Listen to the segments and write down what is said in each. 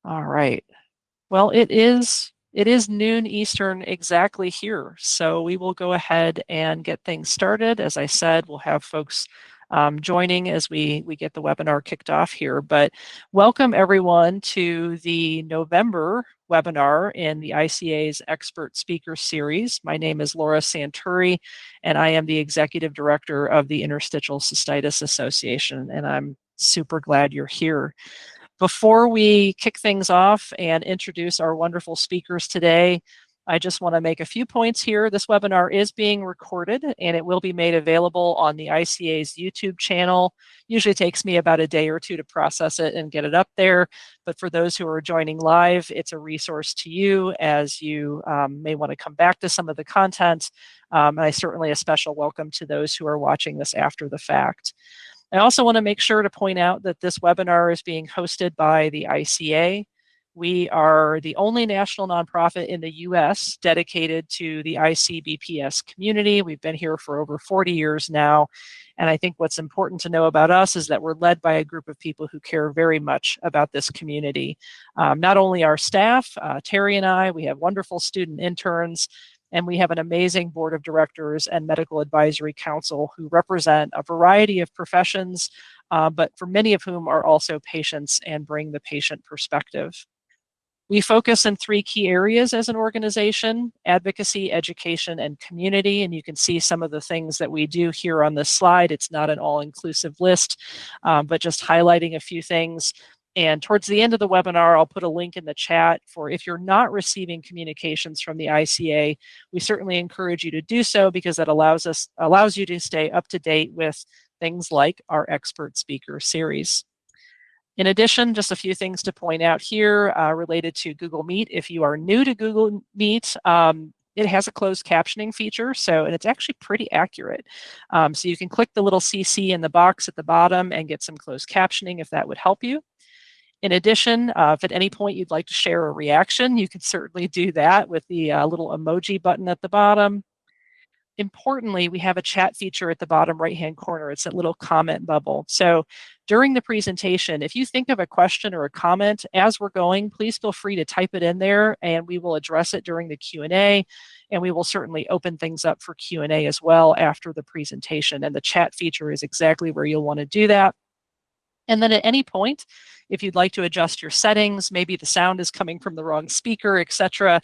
All right. Well, it is noon Eastern exactly here. So we will go ahead and get things started. As I said, we'll have folks joining as we get the webinar kicked off here. But welcome everyone to the November webinar in the ICA's Expert Speaker Series. My name is Laura Santuri, and I am the Executive Director of the Interstitial Cystitis Association, and I'm super glad you're here. Before we kick things off and introduce our wonderful speakers today, I just want to make a few points here. This webinar is being recorded and it will be made available on the ICA's YouTube channel. Usually takes me about a day or two to process it and get it up there. But for those who are joining live, it's a resource to you as you may want to come back to some of the content. And I certainly a special welcome to those who are watching this after the fact. I also want to make sure to point out that this webinar is being hosted by the ICA. We are the only national nonprofit in the US dedicated to the IC-BPS community. We've been here for over 40 years now. And I think what's important to know about us is that we're led by a group of people who care very much about this community. Not only our staff, Terry and I, we have wonderful student interns, and we have an amazing board of directors and medical advisory council who represent a variety of professions, but for many of whom are also patients and bring the patient perspective. We focus in three key areas as an organization: advocacy, education, and community. And you can see some of the things that we do here on this slide. It's not an all-inclusive list, but just highlighting a few things. And towards the end of the webinar, I'll put a link in the chat for if you're not receiving communications from the ICA, we certainly encourage you to do so because that allows you to stay up to date with things like our expert speaker series. In addition, just a few things to point out here related to Google Meet. If you are new to Google Meet, it has a closed captioning feature, and it's actually pretty accurate. So you can click the little CC in the box at the bottom and get some closed captioning if that would help you. In addition, if at any point you'd like to share a reaction, you can certainly do that with the little emoji button at the bottom. Importantly, we have a chat feature at the bottom right-hand corner. It's that little comment bubble. So during the presentation, if you think of a question or a comment as we're going, please feel free to type it in there and we will address it during the Q&A, and we will certainly open things up for Q&A as well after the presentation. And the chat feature is exactly where you'll want to do that. And then at any point, if you'd like to adjust your settings, maybe the sound is coming from the wrong speaker, etc.,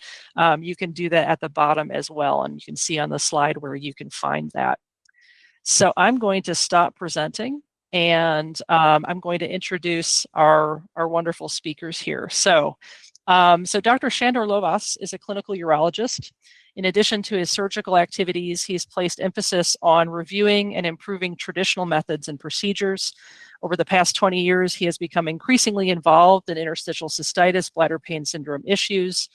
you can do that at the bottom as well. And you can see on the slide where you can find that. So I'm going to stop presenting and I'm going to introduce our wonderful speakers here. So Dr. Shandor Lovas is a clinical urologist. In addition to his surgical activities, he's placed emphasis on reviewing and improving traditional methods and procedures. Over the past 20 years, he has become increasingly involved in interstitial cystitis, bladder pain syndrome issues.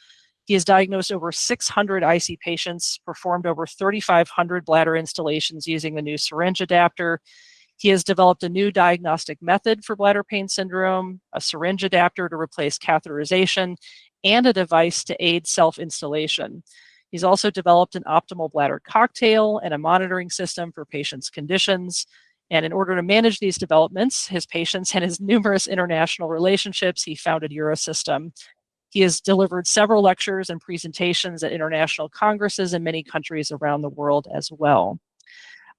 He has diagnosed over 600 IC patients, performed over 3,500 bladder installations using the new Syringe adapter. He has developed a new diagnostic method for bladder pain syndrome, a syringe adapter to replace catheterization, and a device to aid self-installation. He's also developed an optimal bladder cocktail and a monitoring system for patients' conditions. And in order to manage these developments, his patients, and his numerous international relationships, he founded Eurosystem. He has delivered several lectures and presentations at international congresses in many countries around the world as well.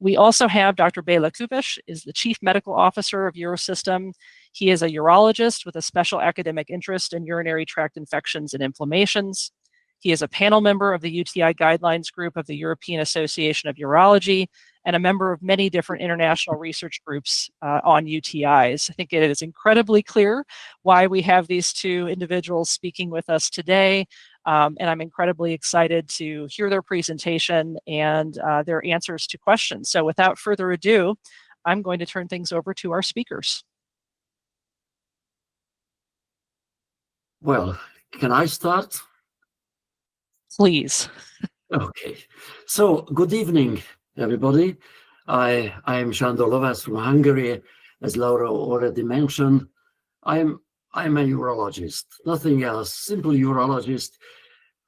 We also have Dr. Bela Kupish, is the Chief Medical Officer of Eurosystem. He is a urologist with a special academic interest in urinary tract infections and inflammations. He is a panel member of the UTI Guidelines Group of the European Association of Urology and a member of many different international research groups on UTIs. I think it is incredibly clear why we have these two individuals speaking with us today, and I'm incredibly excited to hear their presentation and their answers to questions. So without further ado, I'm going to turn things over to our speakers. Well, can I start? Please. Okay. So, good evening, everybody. I am Shandor Lovas from Hungary, as Laura already mentioned. I'm a urologist, nothing else, simple urologist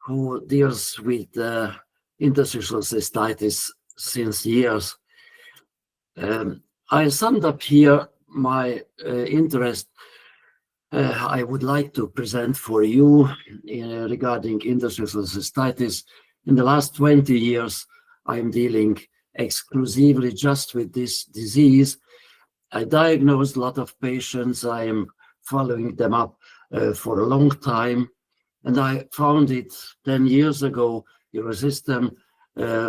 who deals with interstitial cystitis since years. I summed up here my interest I would like to present for you regarding interstitial cystitis. In the last 20 years, I'm dealing exclusively just with this disease. I diagnosed a lot of patients. I am following them up for a long time. And I founded 10 years ago Eurosystem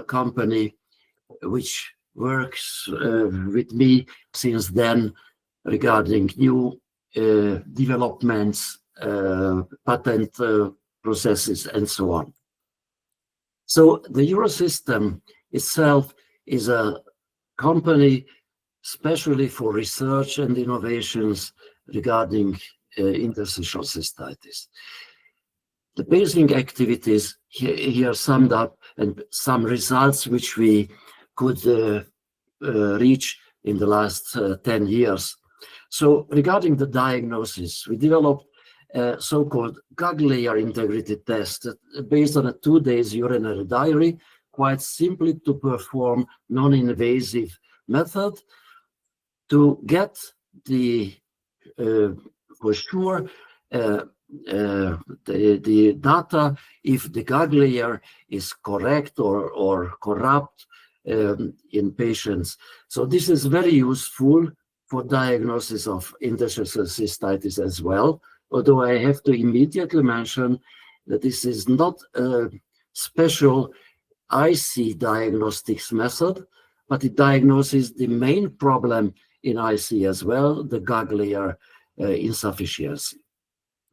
company, which works with me since then regarding new developments, patent processes, and so on. So the Eurosystem itself is a company especially for research and innovations regarding interstitial cystitis. The basic activities here summed up and some results which we could reach in the last 10 years. So regarding the diagnosis, we developed a so-called gag layer integrity test based on a 2 days urinary diary, quite simply to perform non-invasive method to get the, for sure, the data if the gag layer is correct or corrupt in patients. So this is very useful for diagnosis of interstitial cystitis as well, although I have to immediately mention that this is not a special IC diagnostics method, but it diagnoses the main problem in IC as well, the gag layer insufficiency.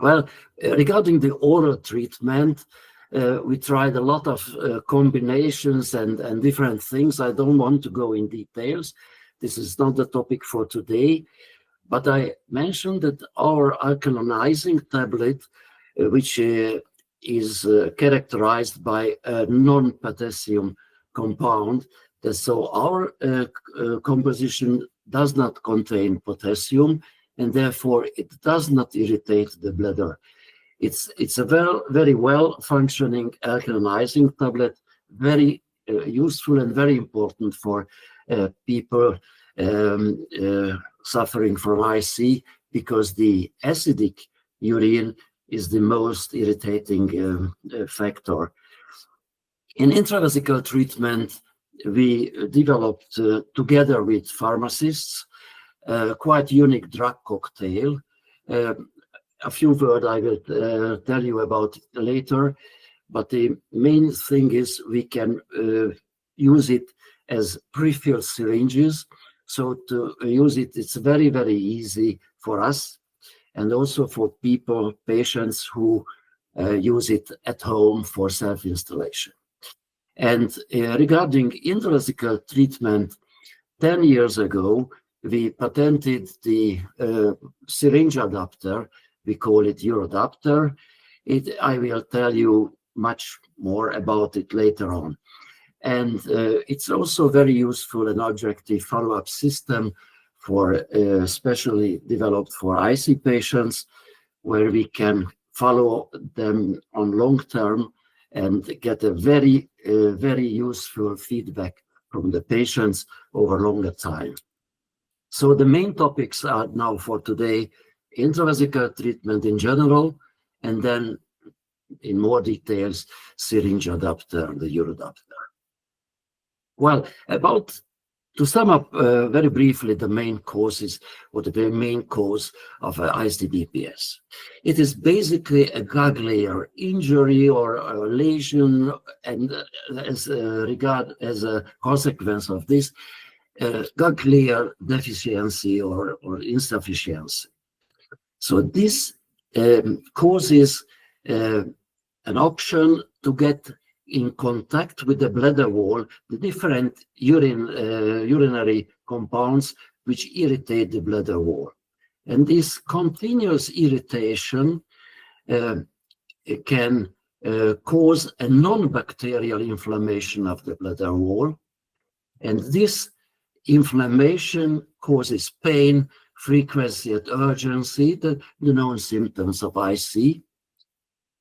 Well, regarding the oral treatment, we tried a lot of combinations and different things. I don't want to go in details. This is not the topic for today, but I mentioned that our alkalinizing tablet, which is characterized by a non-potassium compound, so our composition does not contain potassium, and therefore it does not irritate the bladder. It's a very well functioning alkalinizing tablet, very useful and very important for people suffering from IC, because the acidic urine is the most irritating factor. In intravesical treatment, we developed together with pharmacists quite unique drug cocktail. A few words I will tell you about later, but the main thing is we can use it as pre-filled syringes. So to use it, it's very easy for us, and also for patients who use it at home for self-installation. And regarding intravesical treatment, 10 years ago, we patented the syringe adapter. We call it Eurodapter. I will tell you much more about it later on. And it's also very useful and objective follow-up system for specially developed for IC patients, where we can follow them on long term and get a very useful feedback from the patients over longer time. So the main topics are now for today: intravesical treatment in general, and then in more details, syringe adapter and the Eurodapter. Well, to sum up very briefly the main causes, or the main cause of ISD BPS. It is basically a gag layer injury or a lesion, and as a consequence of this, gag layer deficiency or insufficiency. So this causes an option to get in contact with the bladder wall, the different urinary compounds which irritate the bladder wall. And this continuous irritation can cause a non-bacterial inflammation of the bladder wall. And this inflammation causes pain, frequency, and urgency, the known symptoms of IC.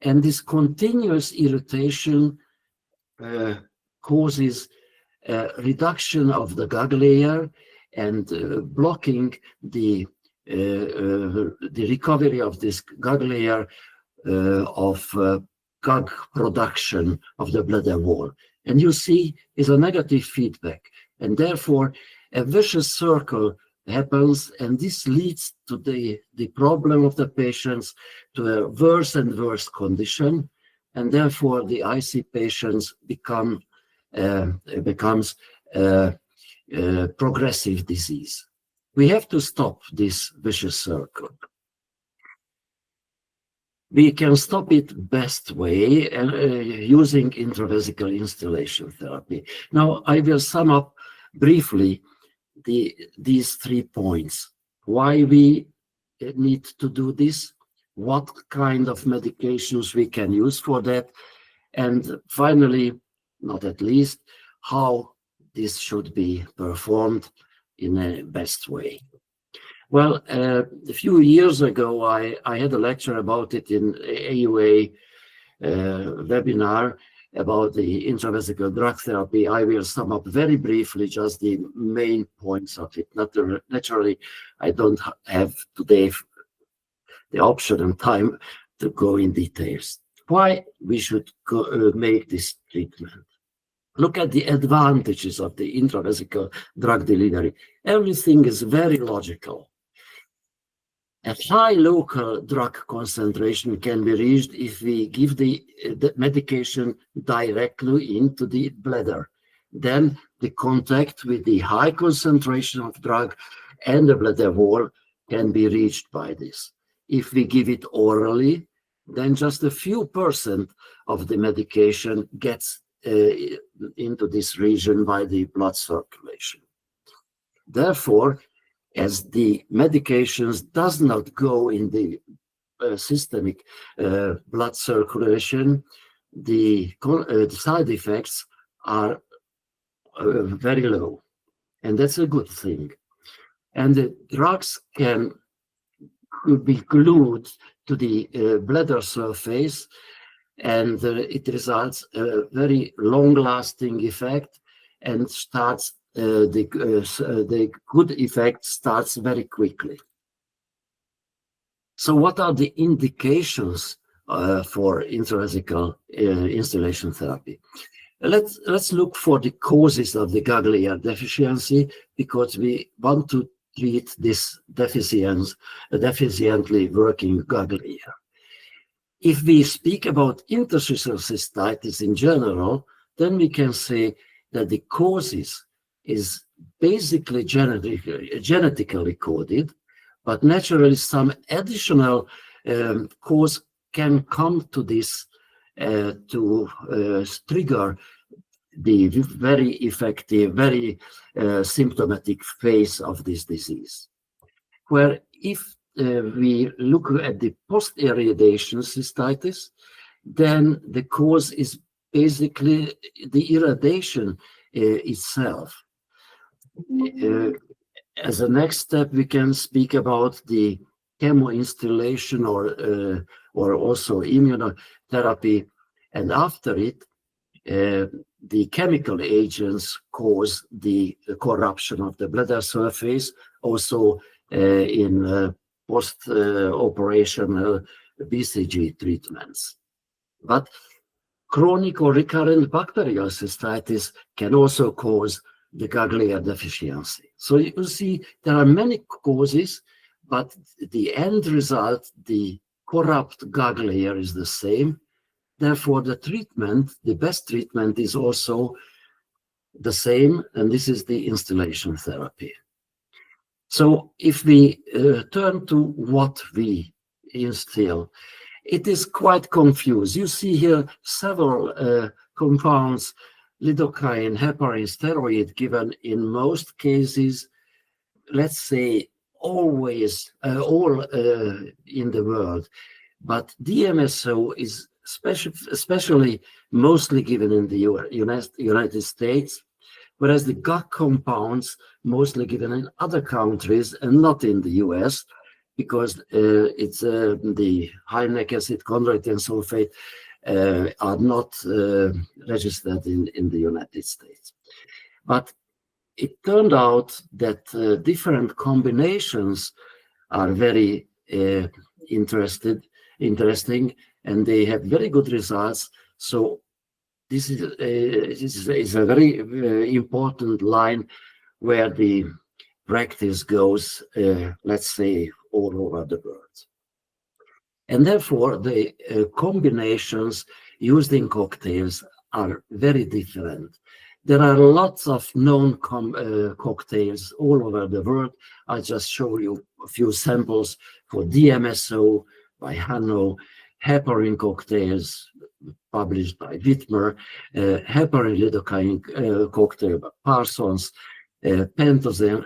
And this continuous irritation causes a reduction of the gag layer and blocking the the recovery of this gag layer of gag production of the bladder wall. And you see is a negative feedback, and therefore a vicious circle happens, and this leads to the problem of the patients to a worse and worse condition, and therefore the IC patients becomes progressive disease. We have to stop this vicious circle. We can stop it best way using intravesical instillation therapy. Now, I will sum up briefly these 3 points. Why we need to do this, what kind of medications we can use for that, and finally, not at least, how this should be performed in a best way. Well, a few years ago, I had a lecture about it in AUA webinar about the intravesical drug therapy. I will sum up very briefly just the main points of it. Naturally, I don't have today the option and time to go in details. Why we should make this treatment? Look at the advantages of the intravesical drug delivery. Everything is very logical. A high local drug concentration can be reached if we give the medication directly into the bladder. Then the contact with the high concentration of drug and the bladder wall can be reached by this. If we give it orally, then just a few % of the medication gets into this region by the blood circulation. Therefore, as the medications does not go in the systemic blood circulation, the side effects are very low, and that's a good thing. And the drugs can be glued to the bladder surface, and it results a very long-lasting effect, and starts the good effect starts very quickly. So what are the indications for intravesical instillation therapy? Let's look for the causes of the gag layer deficiency, because we want to treat this deficiently working gag layer. If we speak about interstitial cystitis in general, then we can say that the causes is basically genetically coded, but naturally some additional cause can come to this to trigger the very effective, very symptomatic phase of this disease. Where if we look at the post-irradiation cystitis, then the cause is basically the irradiation itself. As a next step, we can speak about the chemoinstillation or also immunotherapy, and after it, the chemical agents cause the corruption of the bladder surface, also in post-operational BCG treatments. But chronic or recurrent bacterial cystitis can also cause the gag layer deficiency. So you see there are many causes, but the end result, the corrupt gag layer, is the same. Therefore, the treatment, the best treatment, is also the same, and this is the instillation therapy. So if we turn to what we instill, it is quite confused. You see here several compounds, lidocaine, heparin, steroid, given in most cases, let's say always, all in the world. But DMSO is especially mostly given in the United States, whereas the GAC compounds mostly given in other countries and not in the US, because it's the high-neck acid, chondroitin sulfate are not registered in the United States. But it turned out that different combinations are very interesting, and they have very good results. So this is a very important line where the practice goes, let's say, all over the world. And therefore, the combinations used in cocktails are very different. There are lots of known cocktails all over the world. I just show you a few samples for DMSO by Hanno, heparin cocktails published by Whitmer, heparin lidocaine cocktail by Parsons, pentosane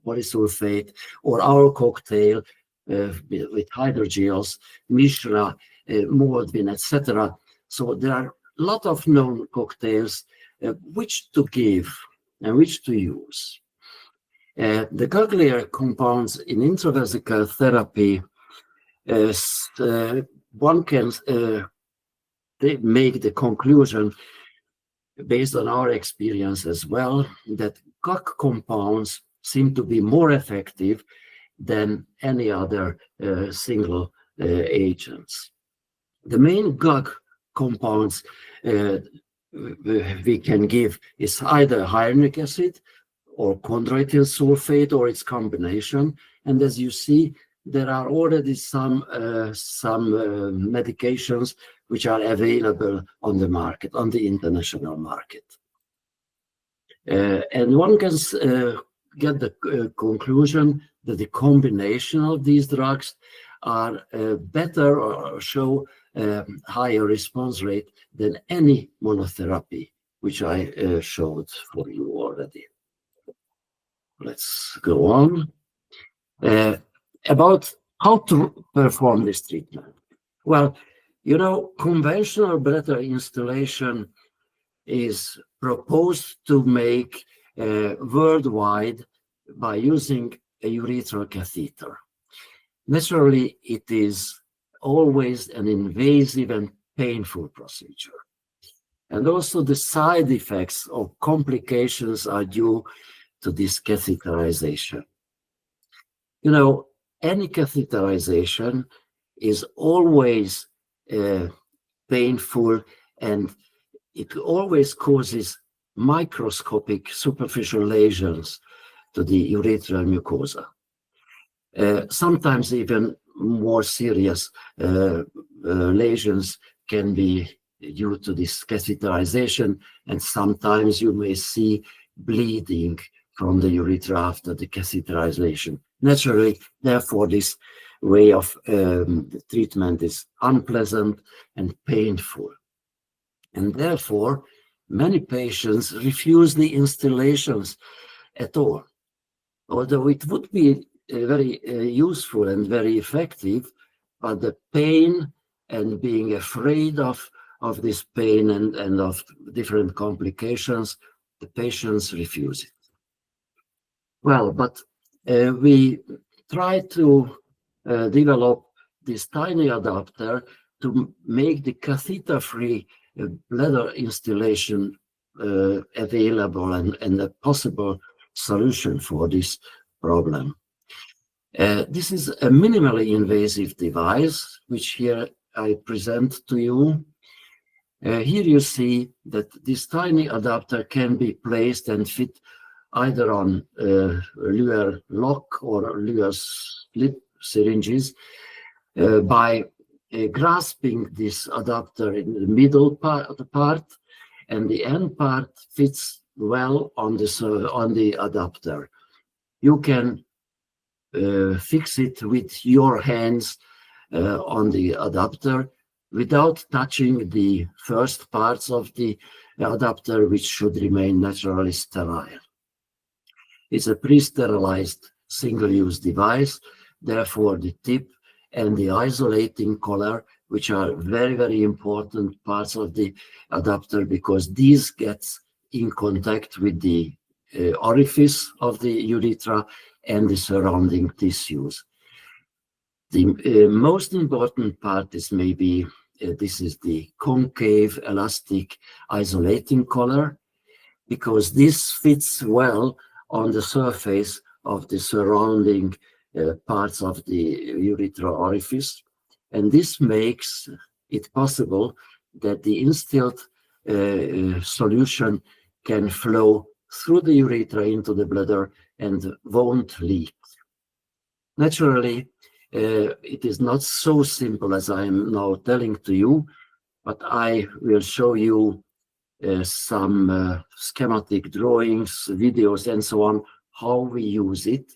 polysulfate, or our cocktail with hydrogels, Mishra, Mordvin, etc. So there are a lot of known cocktails which to give and which to use. The Gaglier compounds in intravesical therapy, one can make the conclusion based on our experience as well that GAG compounds seem to be more effective than any other single agents. The main GAG compounds we can give is either hyaluronic acid or chondroitin sulfate or its combination. And as you see, there are already some medications which are available on the market, on the international market. And one can get the conclusion that the combination of these drugs are better or show higher response rate than any monotherapy, which I showed for you already. Let's go on. About how to perform this treatment. Well, you know, conventional bladder installation is proposed to make worldwide by using a urethral catheter. Naturally, it is always an invasive and painful procedure. And also the side effects or complications are due to this catheterization. You know, any catheterization is always painful, and it always causes microscopic superficial lesions to the urethral mucosa. Sometimes even more serious lesions can be due to this catheterization, and sometimes you may see bleeding from the urethra after the catheterization. Naturally, therefore, this way of treatment is unpleasant and painful. And therefore, many patients refuse the installations at all. Although it would be very useful and very effective, but the pain and being afraid of this pain and of different complications, the patients refuse it. Well, but we try to develop this tiny adapter to make the catheter-free bladder installation available and a possible solution for this problem. This is a minimally invasive device, which here I present to you. Here you see that this tiny adapter can be placed and fit either on Luer lock or Luer slip syringes by grasping this adapter in the middle part, and the end part fits well on the adapter. You can fix it with your hands on the adapter without touching the first parts of the adapter, which should remain naturally sterile. It's a pre-sterilized single-use device. Therefore, the tip and the isolating collar, which are very, very important parts of the adapter, because these get in contact with the orifice of the urethra and the surrounding tissues. The most important part is maybe this is the concave elastic isolating collar, because this fits well on the surface of the surrounding parts of the urethral orifice. And this makes it possible that the instilled solution can flow through the urethra into the bladder and won't leak. Naturally, it is not so simple as I am now telling to you, but I will show you some schematic drawings, videos, and so on, how we use it.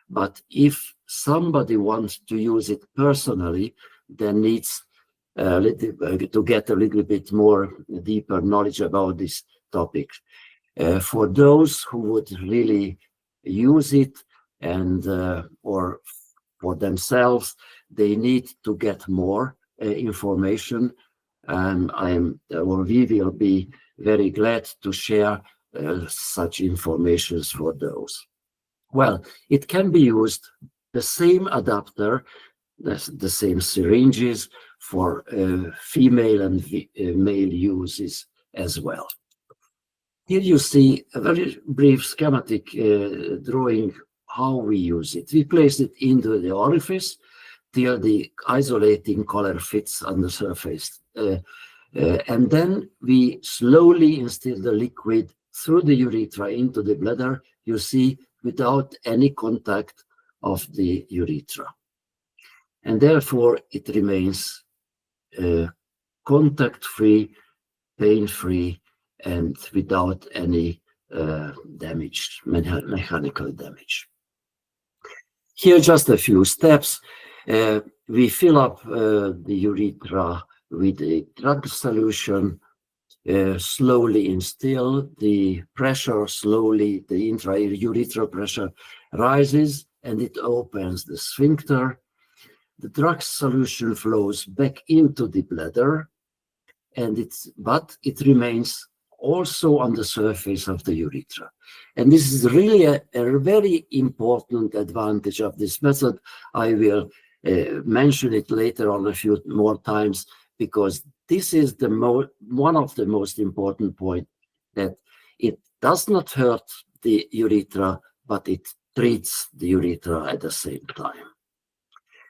But if somebody wants to use it personally, then needs to get a little bit more deeper knowledge about this topic. For those who would really use it and or for themselves, they need to get more information, and we will be very glad to share such information for those. Well, it can be used, the same adapter, the same syringes for female and male uses as well. Here you see a very brief schematic drawing how we use it. We place it into the orifice till the isolating collar fits on the surface. And then we slowly instill the liquid through the urethra into the bladder, you see, without any contact of the urethra. And therefore it remains contact-free, pain-free, and without any damage, mechanical damage. Here just a few steps. We fill up the urethra with a drug solution, slowly instill the pressure, slowly the intra-urethral pressure rises and it opens the sphincter. The drug solution flows back into the bladder, but it remains also on the surface of the urethra. And this is really a very important advantage of this method. I will mention it later on a few more times, because this is one of the most important points, that it does not hurt the urethra, but it treats the urethra at the same time.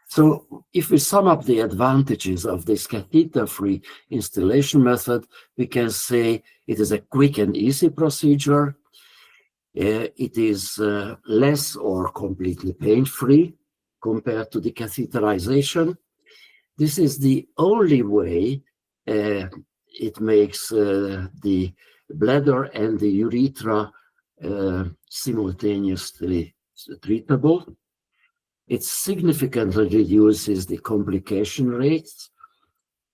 So if we sum up the advantages of this catheter-free installation method, we can say it is a quick and easy procedure. It is less or completely pain-free compared to the catheterization. This is the only way it makes the bladder and the urethra simultaneously treatable. It significantly reduces the complication rates.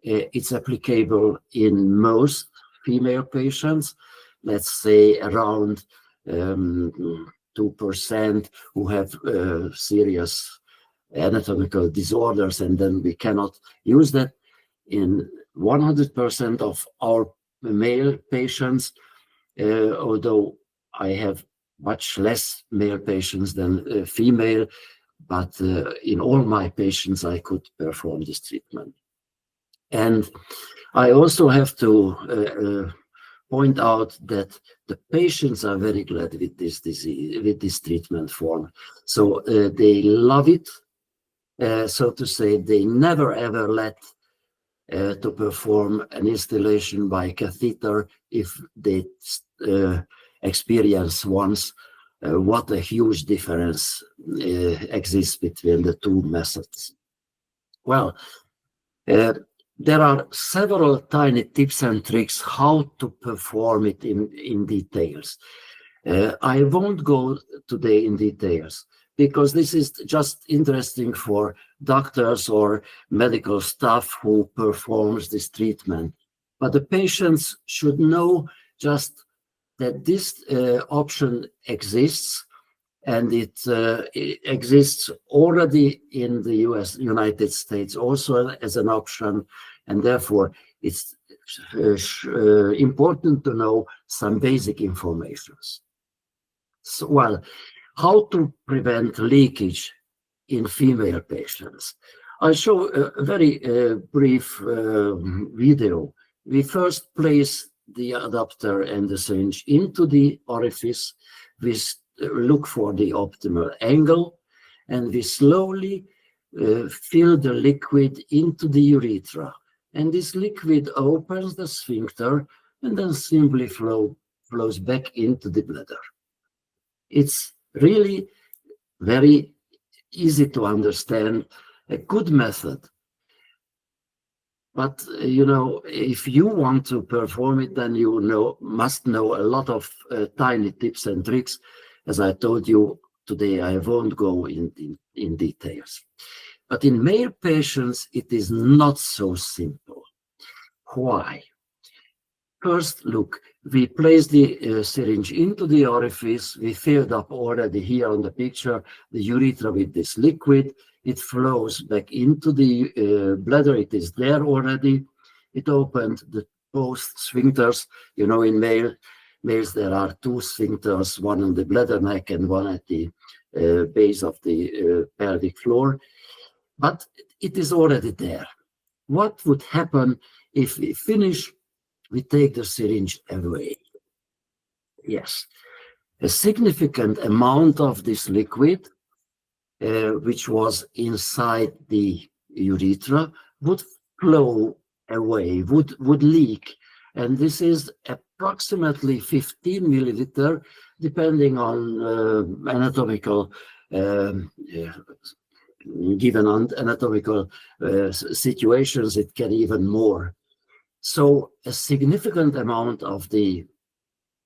It's applicable in most female patients, let's say around 2% who have serious anatomical disorders, and then we cannot use that. In 100% of our male patients, although I have much less male patients than female, but in all my patients, I could perform this treatment. And I also have to point out that the patients are very glad with this disease, with this treatment form. So they love it. So to say, they never ever let to perform an installation by catheter if they experience once what a huge difference exists between the two methods. Well, there are several tiny tips and tricks how to perform it in details. I won't go today in details, because this is just interesting for doctors or medical staff who performs this treatment. But the patients should know just that this option exists, and it exists already in the United States also as an option, and therefore it's important to know some basic information. So, well, how to prevent leakage in female patients? I'll show a very brief video. We first place the adapter and the syringe into the orifice. We look for the optimal angle, and we slowly fill the liquid into the urethra. And this liquid opens the sphincter and then simply flows back into the bladder. It's really very easy to understand, a good method. But if you want to perform it, then you must know a lot of tiny tips and tricks. As I told you today, I won't go in details. But in male patients, it is not so simple. Why? First, look, we place the syringe into the orifice. We filled up already here on the picture the urethra with this liquid. It flows back into the bladder. It is there already. It opened both sphincters. In males there are two sphincters, one on the bladder neck and one at the base of the pelvic floor. But it is already there. What would happen if we finish? We take the syringe away. Yes, a significant amount of this liquid, which was inside the urethra, would flow away, would leak. And this is approximately 15 milliliter, depending on anatomical, given anatomical situations, it can even more. So a significant amount of the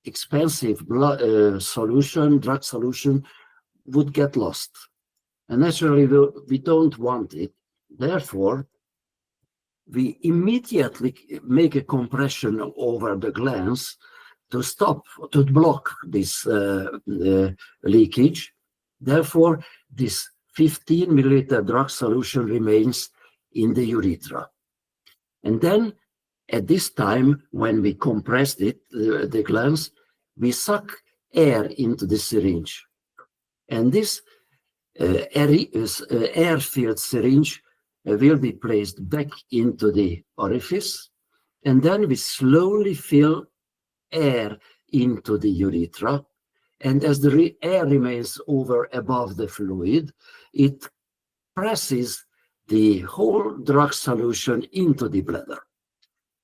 expensive drug solution would get lost. And naturally, we don't want it. Therefore, we immediately make a compression over the glands to block this leakage. Therefore, this 15 milliliter drug solution remains in the urethra. And then at this time, when we compressed it, the glands, we suck air into the syringe. And this air-filled syringe will be placed back into the orifice. And then we slowly fill air into the urethra. And as the air remains above the fluid, it presses the whole drug solution into the bladder.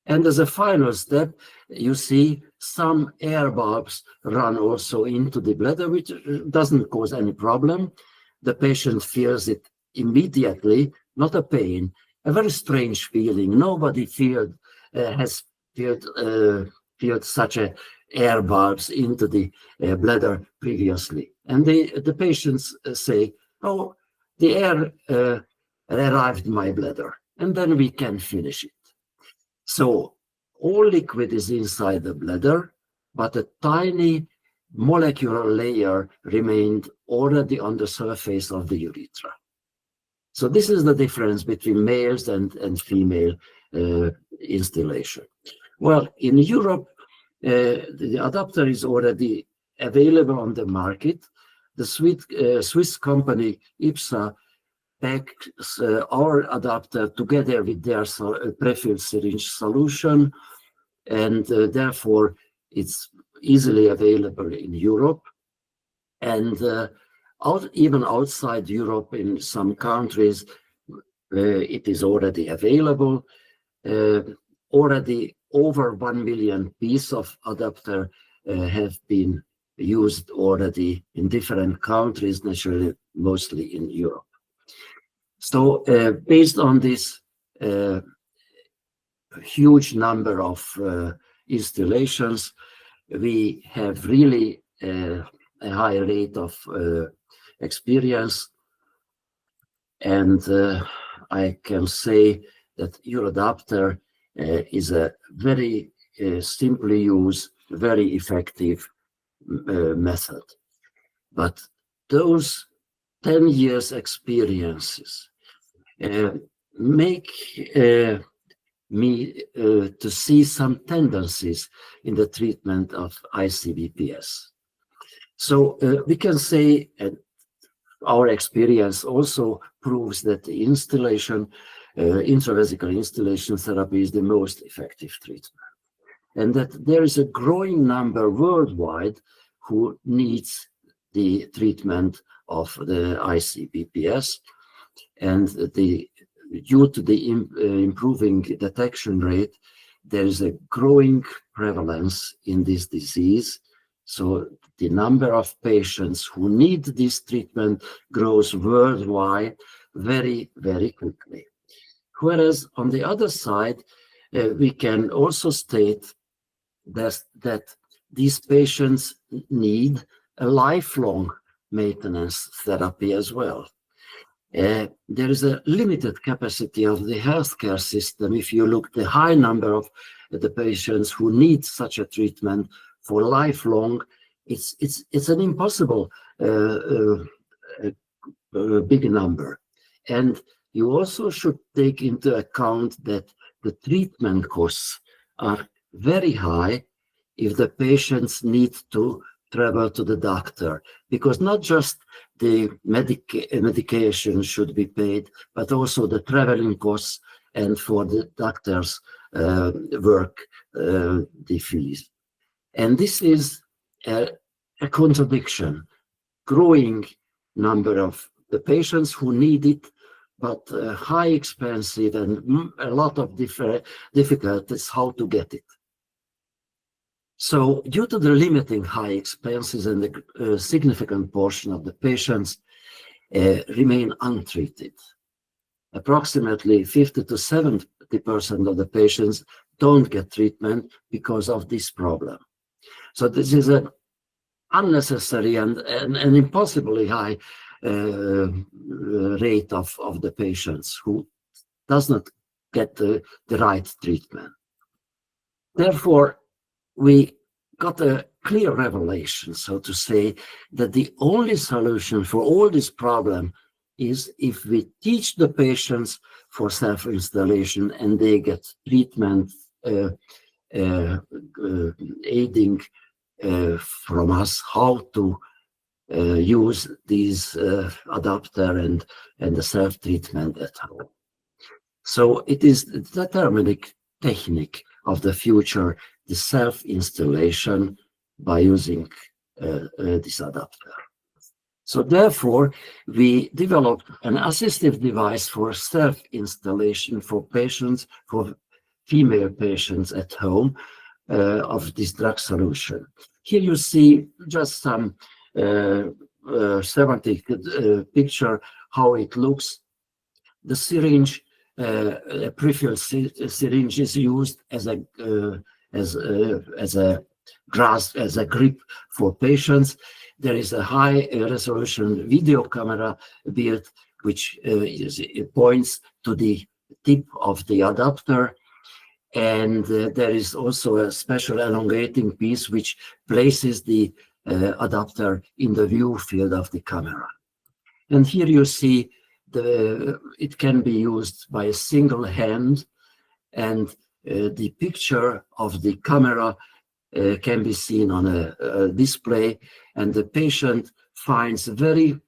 And as a final step, you see some air bulbs run also into the bladder, which doesn't cause any problem. The patient feels it immediately, not a pain, a very strange feeling. Nobody has felt such air bulbs into the bladder previously. And the patients say, oh, the air arrived in my bladder, and then we can finish it. So all liquid is inside the bladder, but a tiny molecular layer remained already on the surface of the urethra. So this is the difference between males and female installation. Well, in Europe, the adapter is already available on the market. The Swiss company IPSA packs our adapter together with their prefilled syringe solution, and therefore it's easily available in Europe. And even outside Europe, in some countries, it is already available. Already over 1 million pieces of adapter have been used already in different countries, naturally, mostly in Europe. So based on this huge number of installations, we have really a high rate of experience. And I can say that Eurodapter is a very simply used, very effective method. But those 10 years experiences make me to see some tendencies in the treatment of ICBPS. So we can say, and our experience also proves that the intravesical instillation therapy is the most effective treatment, and that there is a growing number worldwide who needs the treatment of the IC-BPS, and due to the improving detection rate, there is a growing prevalence in this disease. So the number of patients who need this treatment grows worldwide very, very quickly. Whereas on the other side, we can also state that these patients need a lifelong maintenance therapy as well. There is a limited capacity of the healthcare system. If you look the high number of the patients who need such a treatment for lifelong, it's an impossible big number. And you also should take into account that the treatment costs are very high if the patients need to travel to the doctor, because not just the medication should be paid, but also the traveling costs, and for the doctor's work, the fees. And this is a contradiction. Growing number of the patients who need it, but high expensive and a lot of difficulties how to get it. So due to the limiting high expenses and the significant portion of the patients remain untreated. Approximately 50 to 70% of the patients don't get treatment because of this problem. So this is an unnecessary and an impossibly high rate of the patients who does not get the right treatment. Therefore, we got a clear revelation, so to say, that the only solution for all this problem is if we teach the patients for self-installation and they get treatment aiding from us how to use these adapter and the self-treatment at home. So it is the deterministic technique of the future, the self-installation by using this adapter. So therefore, we developed an assistive device for self-installation for patients, for female patients at home of this drug solution. Here you see just some schematic picture how it looks. The syringe, a prefilled syringe, is used as a grasp, as a grip for patients. There is a high resolution video camera built, which points to the tip of the adapter. And there is also a special elongating piece which places the adapter in the view field of the camera. And here you see it can be used by a single hand, and the picture of the camera can be seen on a display, and the patient finds very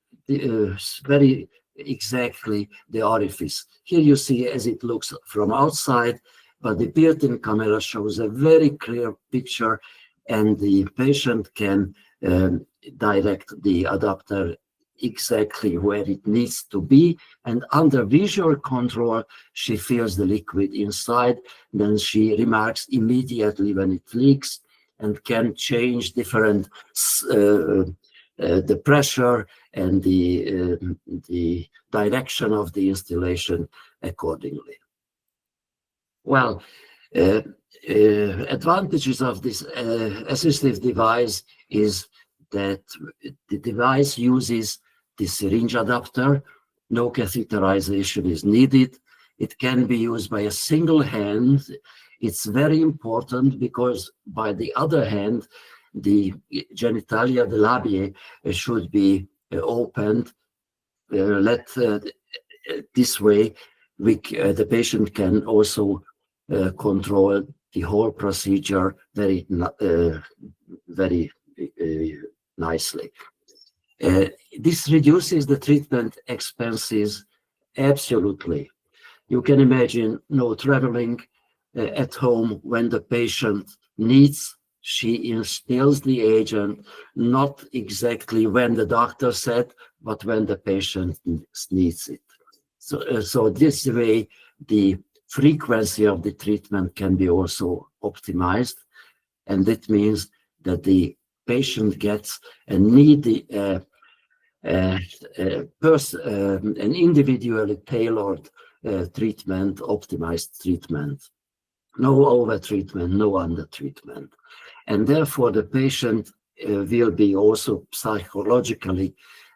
exactly the orifice. Here you see as it looks from outside, but the built-in camera shows a very clear picture, and the patient can direct the adapter exactly where it needs to be, and under visual control she feels the liquid inside. Then she remarks immediately when it leaks and can change different the pressure and the direction of the installation accordingly. Well, advantages of this assistive device is that the device uses the syringe adapter. No catheterization is needed. It can be used by a single hand. It's very important because by the other hand, the genitalia, the labiae, should be opened. This way, the patient can also control the whole procedure very nicely. This reduces the treatment expenses absolutely. You can imagine no traveling at home when the patient needs She instills the agent not exactly when the doctor said, but when the patient needs it. So this way, the frequency of the treatment can be also optimized, and that means that the patient gets a needy, an individually tailored treatment, optimized treatment. No over treatment, no under treatment. And therefore, the patient will be also psychologically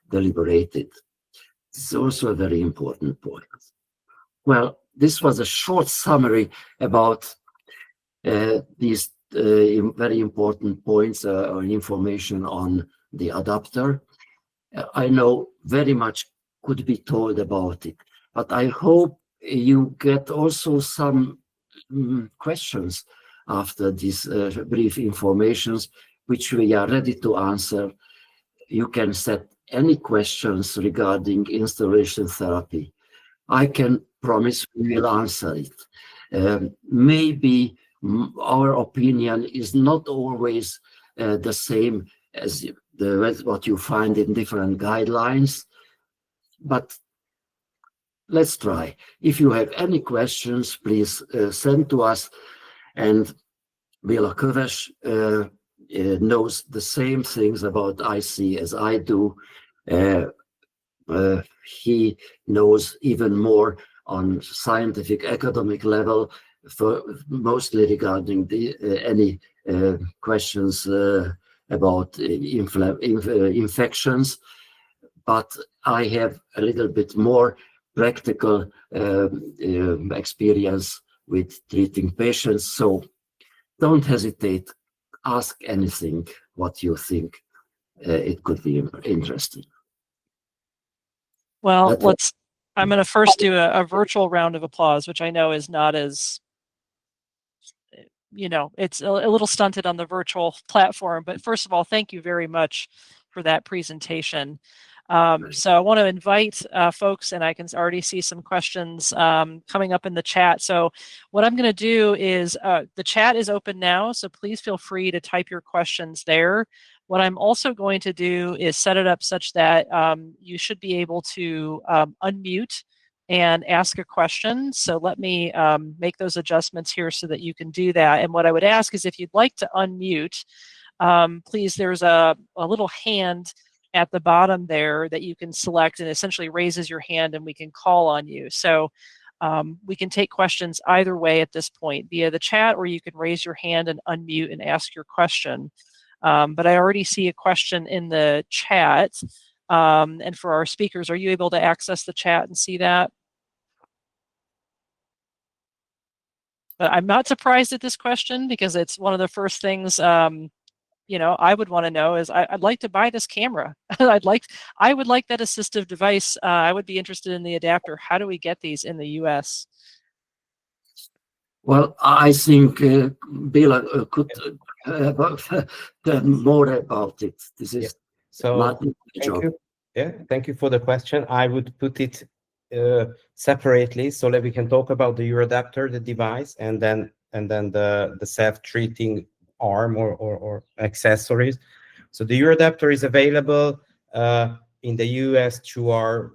deliberated. This is also a very important point. Well, this was a short summary about these very important points or information on the adapter. I know very much could be told about it, but I hope you get also some questions after these brief informations, which we are ready to answer. You can set any questions regarding installation therapy. I can promise we will answer it. Maybe our opinion is not always the same as what you find in different guidelines, but let's try. If you have any questions, please send to us. And Béla Köves knows the same things about IC as I do. He knows even more on scientific academic level, for mostly regarding any questions about infections. But I have a little bit more practical experience with treating patients. So don't hesitate, ask anything what you think it could be interesting. Well, I'm going to first do a virtual round of applause, which I know is not as, it's a little stunted on the virtual platform. But first of all, thank you very much for that presentation. So I want to invite folks, and I can already see some questions coming up in the chat. So what I'm going to do is the chat is open now, so please feel free to type your questions there. What I'm also going to do is set it up such that you should be able to unmute and ask a question. So let me make those adjustments here so that you can do that. And what I would ask is if you'd like to unmute, please, there's a little hand at the bottom there that you can select, and essentially raises your hand and we can call on you. So we can take questions either way at this point, via the chat, or you can raise your hand and unmute and ask your question. But I already see a question in the chat. And for our speakers, are you able to access the chat and see that? But I'm not surprised at this question, because it's one of the first things I would want to know is I'd like to buy this camera. I would like that assistive device. I would be interested in the adapter. How do we get these in the US? Well, I think Béla could tell more about it. This is so. Thank you. Yeah, thank you for the question. I would put it separately so that we can talk about the UroAdapter, the device, and then the self-treating arm or accessories. So the UroAdapter is available in the US through our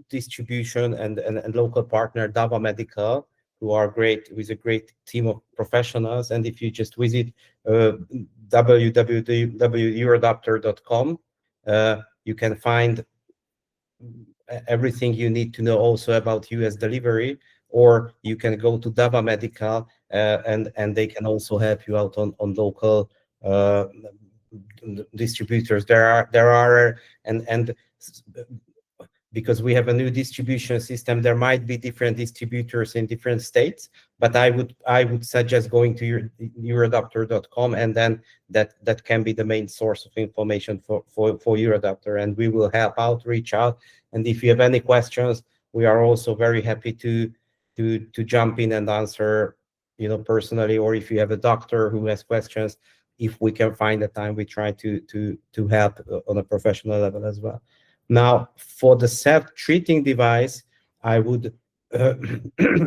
distribution and local partner Dava Medical, who are great, with a great team of professionals. And if you just visit www.uroadapter.com, you can find everything you need to know also about US delivery, or you can go to Dava Medical and they can also help you out on local distributors. There are and because we have a new distribution system, there might be different distributors in different states, but I would suggest going to uroadapter.com, and then that can be the main source of information for UroAdapter, and we will help out, reach out. And if you have any questions, we are also very happy to jump in and answer, personally, or if you have a doctor who has questions, if we can find the time, we try to help on a professional level as well. Now, for the self-treating device, I would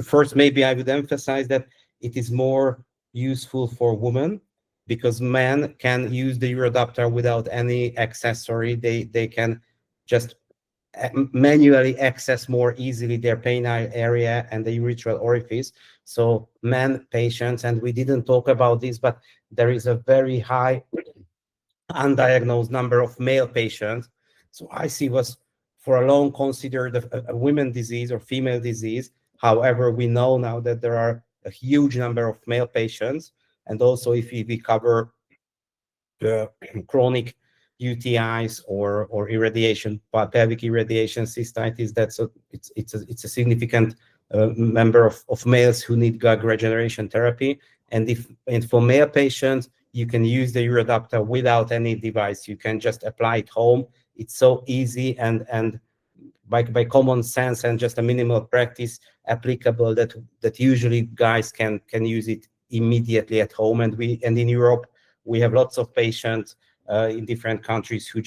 first, maybe I would emphasize that it is more useful for women, because men can use the urodopter without any accessory. They can just manually access more easily their penile area and the urethral orifice. So men patients, and we didn't talk about this, but there is a very high undiagnosed number of male patients. So IC was for a long considered a women disease or female disease. However, we know now that there are a huge number of male patients. And also if we cover the chronic UTIs or irradiation, pelvic irradiation cystitis, it's a significant number of males who need gag regeneration therapy. And for male patients, you can use the urodopter without any device. You can just apply it home. It's so easy and by common sense and just a minimal practice applicable that usually guys can use it immediately at home. And in Europe we have lots of patients in different countries who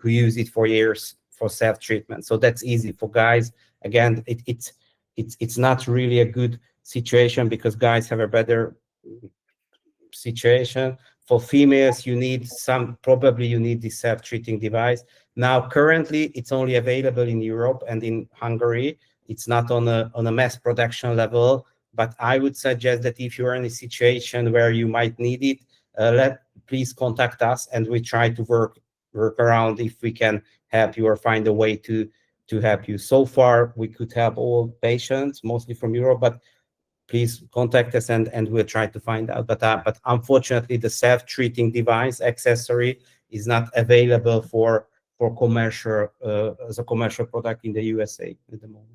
use it for years for self-treatment. So that's easy for guys. Again, it's not really a good situation because guys have a better situation. For females, you need this self-treating device. Now, currently, it's only available in Europe and in Hungary. It's not on a mass production level, but I would suggest that if you're in a situation where you might need it, please contact us, and we try to work around if we can help you or find a way to help you. So far, we could help all patients, mostly from Europe, but please contact us and we'll try to find out. But unfortunately, the self-treating device accessory is not available for commercial as a commercial product in the USA at the moment.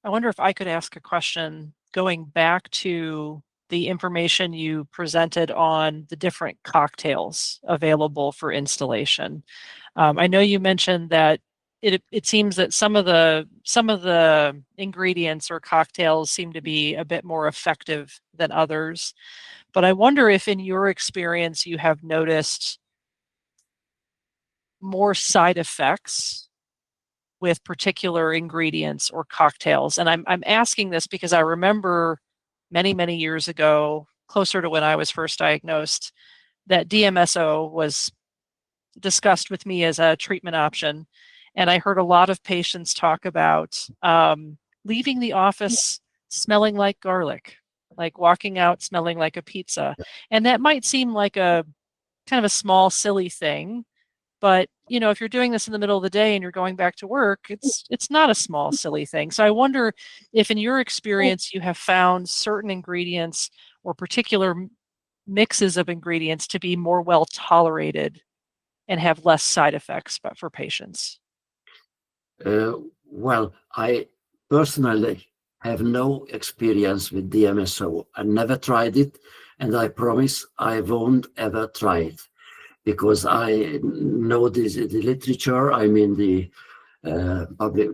I wonder if I could ask a question going back to the information you presented on the different cocktails available for installation. I know you mentioned that it seems that some of the ingredients or cocktails seem to be a bit more effective than others. But I wonder if in your experience you have noticed more side effects with particular ingredients or cocktails. And I'm asking this because I remember many years ago, closer to when I was first diagnosed, that DMSO was discussed with me as a treatment option. And I heard a lot of patients talk about leaving the office smelling like garlic, like walking out smelling like a pizza. And that might seem like a kind of a small, silly thing. But if you're doing this in the middle of the day and you're going back to work, it's not a small, silly thing. So I wonder if in your experience you have found certain ingredients or particular mixes of ingredients to be more well tolerated and have less side effects but for patients. Well, I personally have no experience with DMSO. I never tried it, and I promise I won't ever try it, because I know the literature. I mean the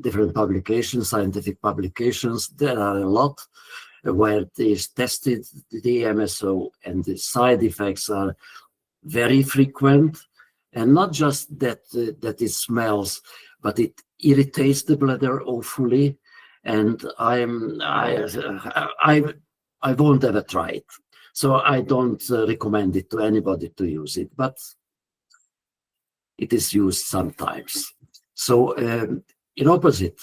different publications, scientific publications. There are a lot where they tested the DMSO, and the side effects are very frequent. And not just that it smells, but it irritates the bladder awfully. And I won't ever try it. So I don't recommend it to anybody to use it, but it is used sometimes. So in opposite,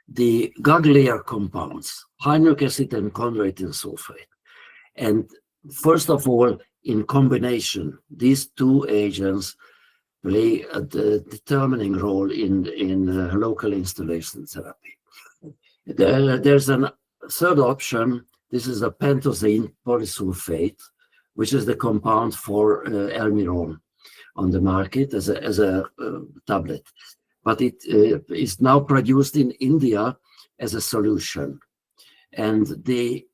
the gag layer compounds, hyaluronic acid and chondroitin sulfate. And first of all, in combination, these two agents play a determining role in local installation therapy. There's a third option. This is a pentosane polysulfate, which is the compound for Elmiron on the market as a tablet. But it is now produced in India as a solution. And they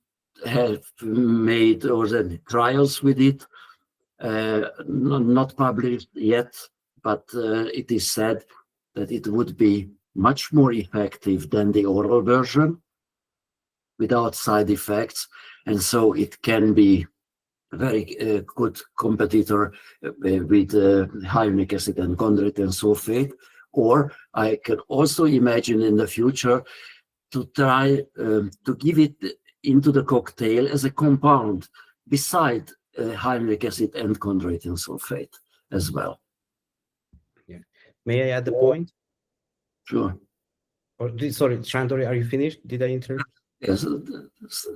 have made already trials with it, not published yet, but it is said that it would be much more effective than the oral version without side effects. And so it can be a very good competitor with hyaluronic acid and chondroitin sulfate. Or I can also imagine in the future to try to give it into the cocktail as a compound beside hyaluronic acid and chondroitin sulfate as well. Yeah. May I add the point? Sure. Or sorry, Shandor, are you finished? Did I interrupt? Yes,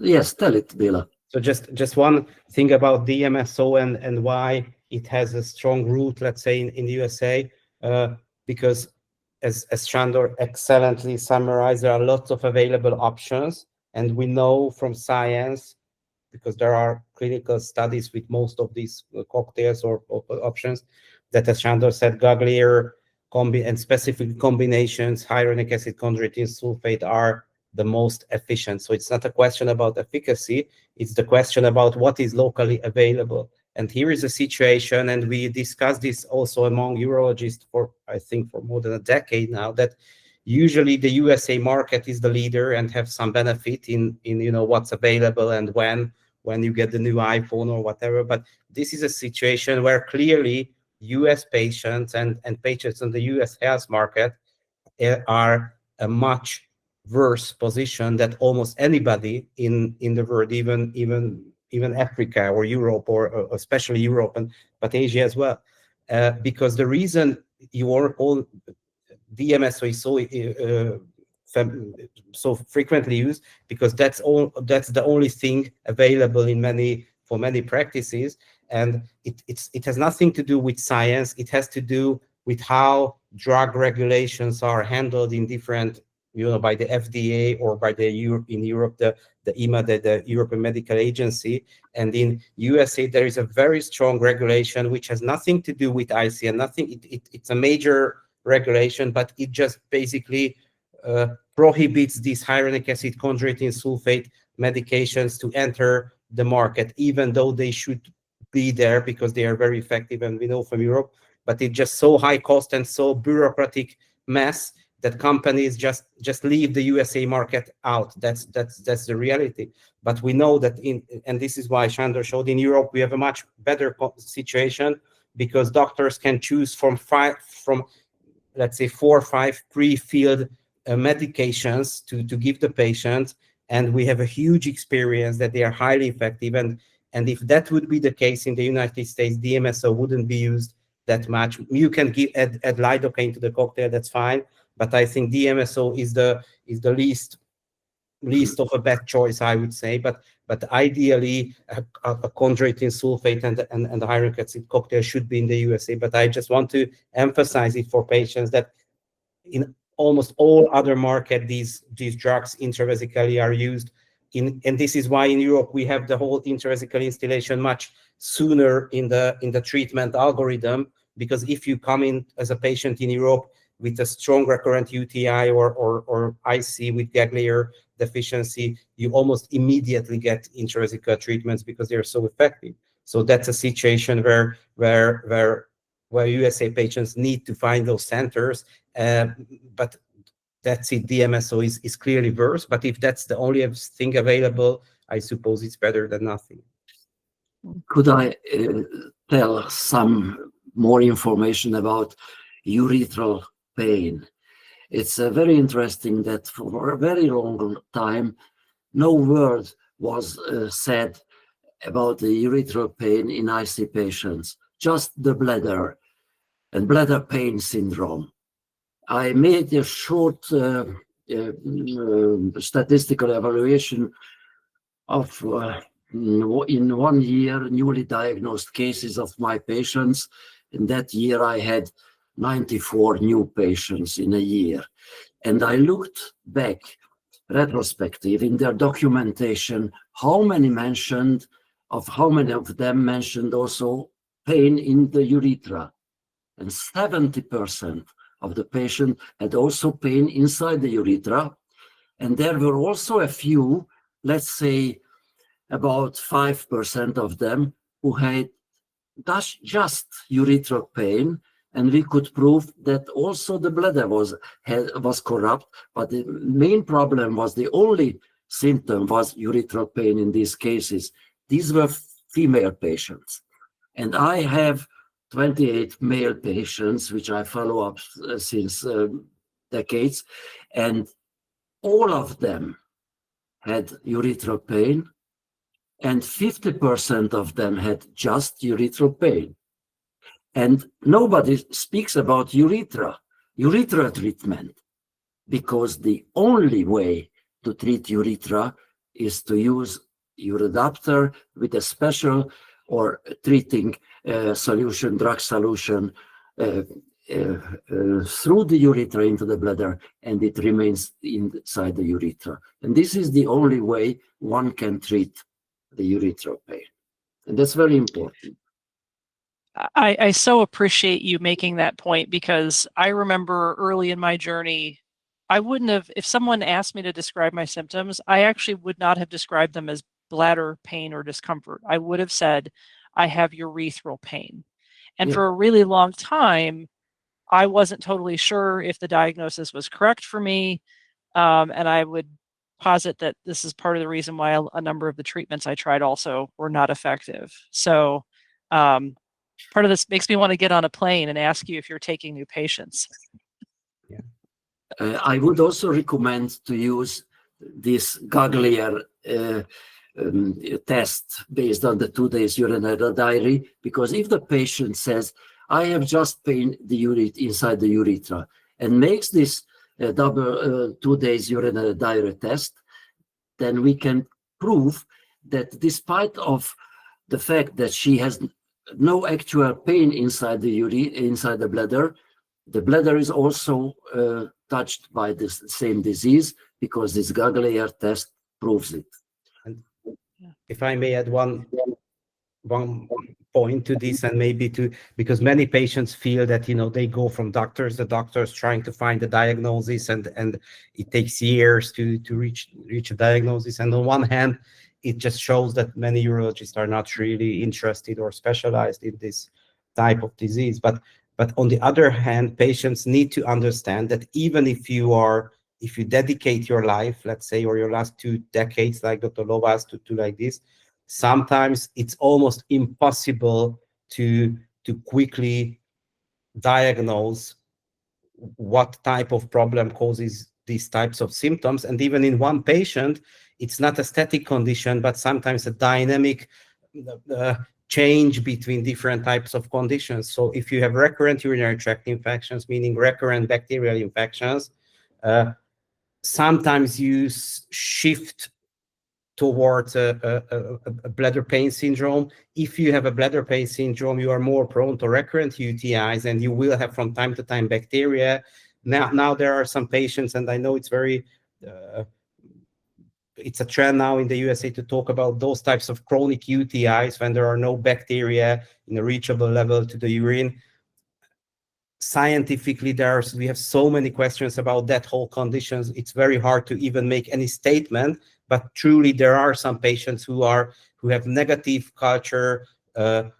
yes, tell it, Bela. So just one thing about DMSO and why it has a strong root, let's say, in the USA, because as Shandor excellently summarized, there are lots of available options, and we know from science, because there are clinical studies with most of these cocktails or options, that as Shandor said, Gaglier and specific combinations, hyaluronic acid, chondroitin sulfate are the most efficient. So it's not a question about efficacy, it's the question about what is locally available. And here is a situation, and we discussed this also among urologists for, I think, for more than a decade now, that usually the USA market is the leader and have some benefit in what's available and when you get the new iPhone or whatever. But this is a situation where clearly US patients and patients in the US health market are a much worse position than almost anybody in the world, even Africa or Europe or especially Europe, but Asia as well. Because the reason your all DMSO is so frequently used, because that's the only thing available for many practices, and it has nothing to do with science. It has to do with how drug regulations are handled in different, by the FDA or by in Europe, the EMA, the European Medical Agency. And in USA, there is a very strong regulation which has nothing to do with ICN, nothing. It's a major regulation, but it just basically prohibits these hyaluronic acid, chondroitin sulfate medications to enter the market, even though they should be there because they are very effective, and we know from Europe. But it's just so high cost and so bureaucratic mess that companies just leave the USA market out. That's the reality. But we know that and this is why Shandor showed, in Europe we have a much better situation, because doctors can choose from let's say 4 or 5 pre-filled medications to give the patient, and we have a huge experience that they are highly effective. And if that would be the case in the United States, DMSO wouldn't be used that much. You can add lidocaine to the cocktail, that's fine, but I think DMSO is the least of a bad choice, I would say. But ideally, a chondroitin sulfate and the hyaluronic acid cocktail should be in the USA. But I just want to emphasize it for patients that in almost all other markets, these drugs intravesically are used. And this is why in Europe we have the whole intravesical instillation much sooner in the treatment algorithm, because if you come in as a patient in Europe with a strong recurrent UTI or IC with Gaglier deficiency, you almost immediately get intravesical treatments because they're so effective. So that's a situation where USA patients need to find those centers, but that's it. DMSO is clearly worse, but if that's the only thing available, I suppose it's better than nothing. Could I tell some more information about urethral pain? It's very interesting that for a very long time, no word was said about the urethral pain in IC patients, just the bladder and bladder pain syndrome. I made a short statistical evaluation of in 1 year newly diagnosed cases of my patients. In that year I had 94 new patients in a year, and I looked back retrospective in their documentation how many of them mentioned also pain in the urethra, and 70% of the patient had also pain inside the urethra. And there were also a few, let's say about 5% of them, who had just urethral pain, and we could prove that also the bladder was corrupt, but the main problem was, the only symptom was urethral pain in these cases. These were female patients, and I have 28 male patients which I follow up since decades, and all of them had urethral pain, and 50% of them had just urethral pain. And nobody speaks about urethra treatment, because the only way to treat urethra is to use ureadaptor with a special or treating solution, drug solution, through the urethra into the bladder, and it remains inside the urethra. And this is the only way one can treat the urethral pain. And that's very important. I so appreciate you making that point, because I remember early in my journey, I wouldn't have, if someone asked me to describe my symptoms, I actually would not have described them as bladder pain or discomfort. I would have said, I have urethral pain. And for a really long time, I wasn't totally sure if the diagnosis was correct for me. And I would posit that this is part of the reason why a number of the treatments I tried also were not effective. So part of this makes me want to get on a plane and ask you if you're taking new patients. Yeah. I would also recommend to use this Gaglier test based on the 2 days urinary diary, because if the patient says, I have just pain inside the urethra, and makes this double 2 days urinary diary test, then we can prove that despite of the fact that she has no actual pain inside the bladder is also touched by this same disease, because this Gaglier test proves it. And if I may add one point to this, and maybe because many patients feel that, they go from doctors to doctors trying to find the diagnosis, and it takes years to reach a diagnosis. And on one hand, it just shows that many urologists are not really interested or specialized in this type of disease. But on the other hand, patients need to understand that even if you dedicate your life, let's say, or your last 2 decades, like Dr. Lovas, to like this, sometimes it's almost impossible to quickly diagnose what type of problem causes these types of symptoms. And even in one patient, it's not a static condition, but sometimes a dynamic change between different types of conditions. So if you have recurrent urinary tract infections, meaning recurrent bacterial infections, sometimes you shift towards a bladder pain syndrome. If you have a bladder pain syndrome, you are more prone to recurrent UTIs, and you will have from time to time bacteria. Now there are some patients, and I know it's very it's a trend now in the USA to talk about those types of chronic UTIs when there are no bacteria in a reachable level to the urine. Scientifically, we have so many questions about that whole conditions. It's very hard to even make any statement, but truly there are some patients who have negative culture. They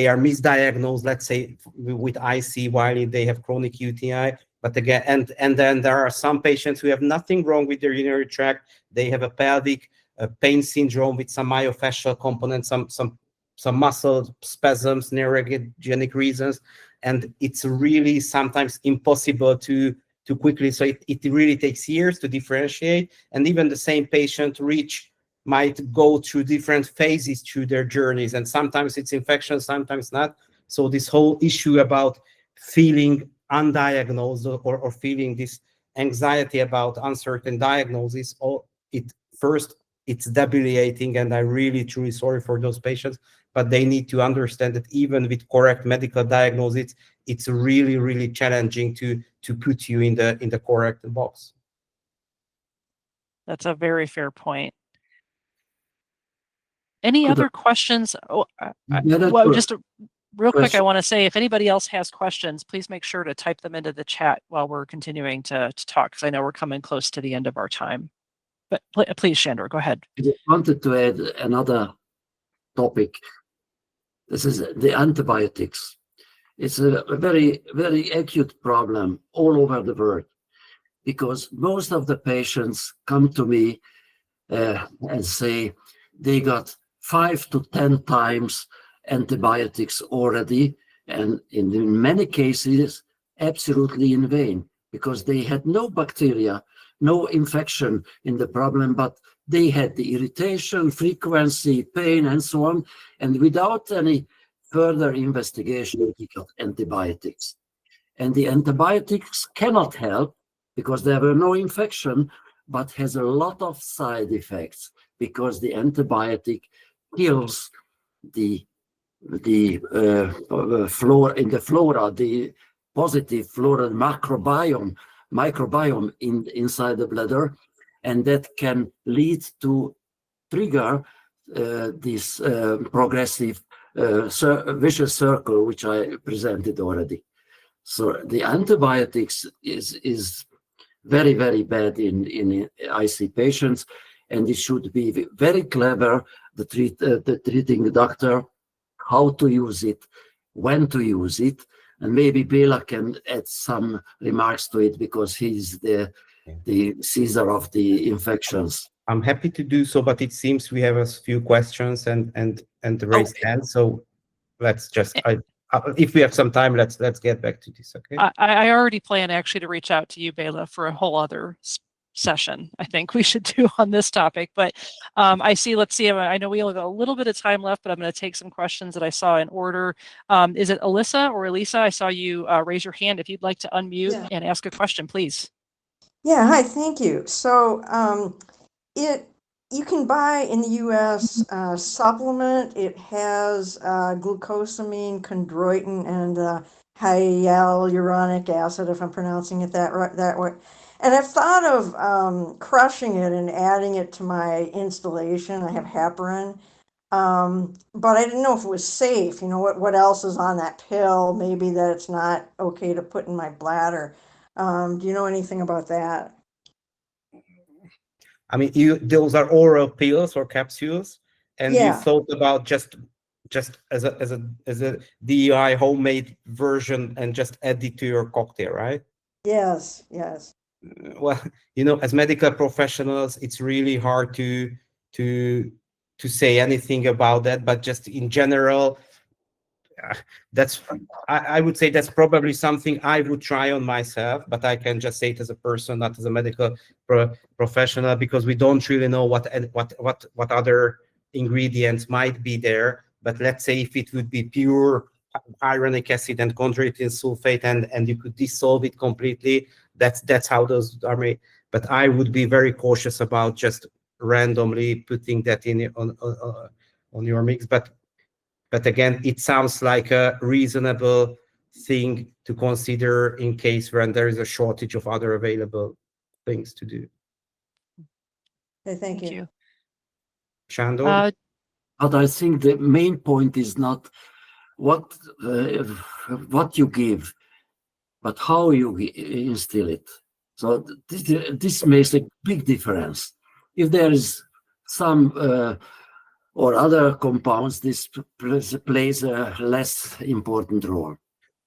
are misdiagnosed, let's say, with IC while they have chronic UTI. But again, and then there are some patients who have nothing wrong with their urinary tract. They have a pelvic pain syndrome with some myofascial components, some muscle spasms, neurogenic reasons, and it's really sometimes impossible to quickly. So it really takes years to differentiate, and even the same patient might go through different phases through their journeys, and sometimes it's infection, sometimes not. So this whole issue about feeling undiagnosed or feeling this anxiety about uncertain diagnosis, it's debilitating, and I'm really truly sorry for those patients, but they need to understand that even with correct medical diagnosis, it's really, really challenging to put you in the correct box. That's a very fair point. Any other questions? Oh, just real quick, I want to say, if anybody else has questions, please make sure to type them into the chat while we're continuing to talk, because I know we're coming close to the end of our time. But please, Shandor, go ahead. I just wanted to add another topic. This is the antibiotics. It's a very, very acute problem all over the world, because most of the patients come to me and say they got 5 to 10 times antibiotics already, and in many cases, absolutely in vain. because they had no bacteria, no infection in the problem, but they had the irritation, frequency, pain, and so on. And without any further investigation, he got antibiotics. And the antibiotics cannot help because there were no infection, but has a lot of side effects because the antibiotic kills the flora in the flora, the positive flora microbiome inside the bladder, and that can lead to trigger this progressive vicious circle, which I presented already. So the antibiotics is very, very bad in IC patients, and it should be very clever, the treating doctor, how to use it, when to use it, and maybe Bela can add some remarks to it because he's the Caesar of the infections. I'm happy to do so, but it seems we have a few questions and raised hands. So let's just, if we have some time, let's get back to this. Okay. I already plan actually to reach out to you, Bela, for a whole other session I think we should do on this topic, but let's see, I know we only have a little bit of time left, but I'm going to take some questions that I saw in order. Is it Alyssa or Elisa? I saw you raise your hand. If you'd like to unmute and ask a question, please. Yeah, hi, thank you. So you can buy in the US supplement. It has glucosamine, chondroitin, and hyaluronic acid, if I'm pronouncing it that way. And I've thought of crushing it and adding it to my installation. I have heparin, but I didn't know if it was safe. You know, what else is on that pill? Maybe that it's not okay to put in my bladder. Do you know anything about that? I mean, those are oral pills or capsules, and you thought about just as a DEI homemade version and just add it to your cocktail, right? Yes. Well, you know, as medical professionals, it's really hard to say anything about that, but just in general, I would say that's probably something I would try on myself, but I can just say it as a person, not as a medical professional, because we don't really know what other ingredients might be there. But let's say if it would be pure hyaluronic acid and chondroitin sulfate, and you could dissolve it completely, that's how those are made. But I would be very cautious about just randomly putting that in on your mix. But again, it sounds like a reasonable thing to consider in case when there is a shortage of other available things to do. Okay, thank you. Sándor? But I think the main point is not what you give, but how you instill it. So this makes a big difference. If there is some or other compounds, this plays a less important role.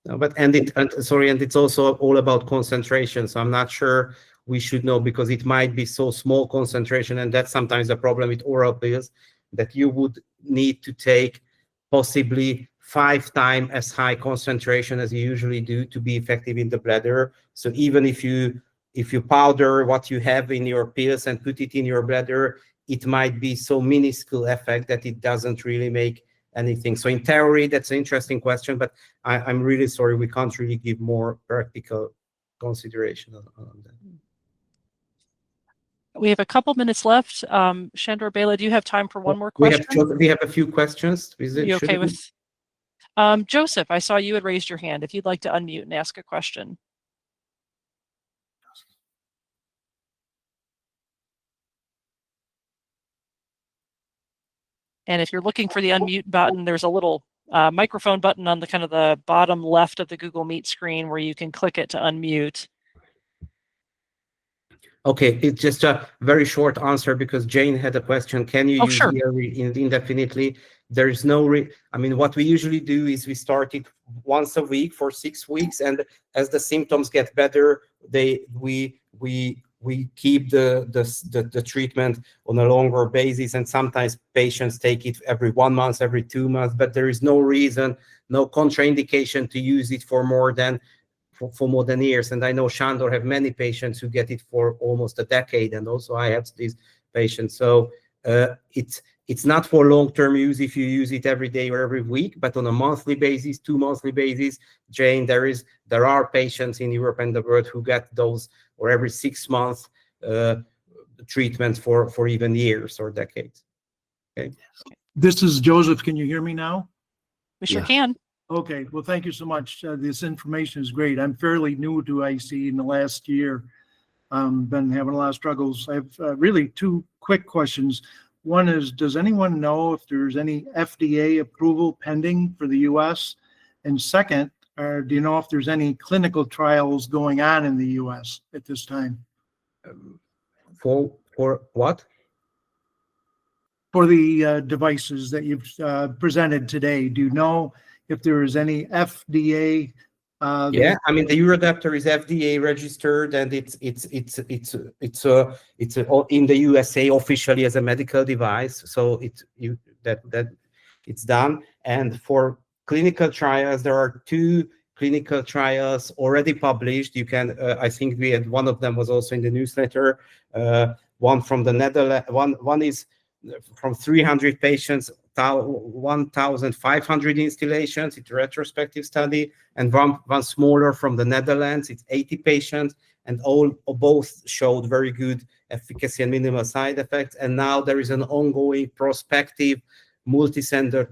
No, but and it's also all about concentration. So I'm not sure we should know, because it might be so small concentration, and that's sometimes the problem with oral pills, that you would need to take possibly 5 times as high concentration as you usually do to be effective in the bladder. So even if you powder what you have in your pills and put it in your bladder, it might be so minuscule effect that it doesn't really make anything. So in theory, that's an interesting question, but I'm really sorry, we can't really give more practical consideration on that. We have a couple minutes left. Sándor, Bela, do you have time for one more question? We have a few questions. Is it, you okay with? Joseph, I saw you had raised your hand. If you'd like to unmute and ask a question. And if you're looking for the unmute button, there's a little microphone button on the kind of the bottom left of the Google Meet screen where you can click it to unmute. Okay, it's just a very short answer because Jane had a question. Can you use sure. indefinitely? There is no, I mean, what we usually do is we start it once a week for 6 weeks, and as the symptoms get better, we keep the treatment on a longer basis, and sometimes patients take it every 1 month, every 2 months, but there is no reason, no contraindication to use it for more than for more than years. And I know Shandor have many patients who get it for almost a decade, and also I have these patients. So it's not for long-term use if you use it every day or every week, but on a monthly basis, 2 monthly basis, Jane, there are patients in Europe and the world who get those, or every 6 months treatments for even years or decades. Okay. This is Joseph. Can you hear me now? We sure Yeah. can. Okay. Well, thank you so much. This information is great. I'm fairly new to IC in the last year. Been having a lot of struggles. I have really 2 quick questions. One is, does anyone know if there's any FDA approval pending for the US? And second, do you know if there's any clinical trials going on in the US at this time? For what? For the devices that you've presented today, do you know if there is any FDA? Yeah, I mean the Eurodaptor is FDA registered, and it's in the USA officially as a medical device. So it's done. And for clinical trials, there are 2 clinical trials already published. You can, I think we had one of them was also in the newsletter. One from the Netherlands. One is from 300 patients, 1,500 installations. It's a retrospective study, and one smaller from the Netherlands. It's 80 patients, and both showed very good efficacy and minimal side effects. And now there is an ongoing prospective multi-center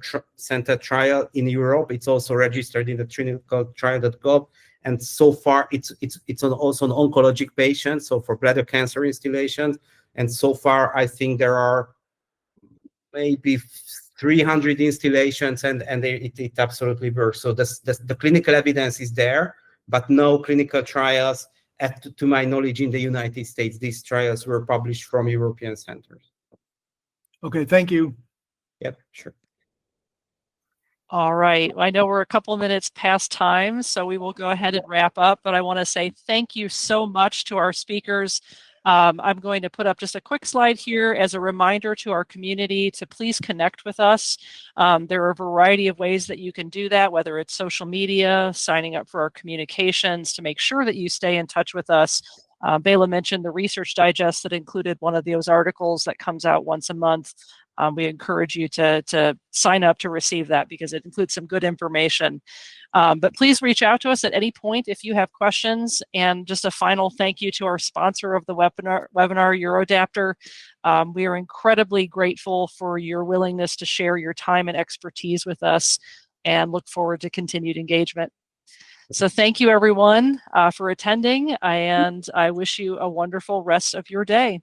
trial in Europe. It's also registered in the clinicaltrial.gov. And so far, it's also on oncologic patients, so for bladder cancer installations. And so far, I think there are maybe 300 installations, and it absolutely works. So the clinical evidence is there, but no clinical trials, to my knowledge, in the United States. These trials were published from European centers. Okay, thank you. Yep, sure. All right. I know we're a couple of minutes past time, so we will go ahead and wrap up. But I want to say thank you so much to our speakers. I'm going to put up just a quick slide here as a reminder to our community to please connect with us. There are a variety of ways that you can do that, whether it's social media, signing up for our communications to make sure that you stay in touch with us. Bela mentioned the Research Digest that included one of those articles that comes out once a month. We encourage you to sign up to receive that because it includes some good information. But please reach out to us at any point if you have questions. And just a final thank you to our sponsor of the webinar, Eurodaptor. We are incredibly grateful for your willingness to share your time and expertise with us, and look forward to continued engagement. So thank you, everyone, for attending, and I wish you a wonderful rest of your day.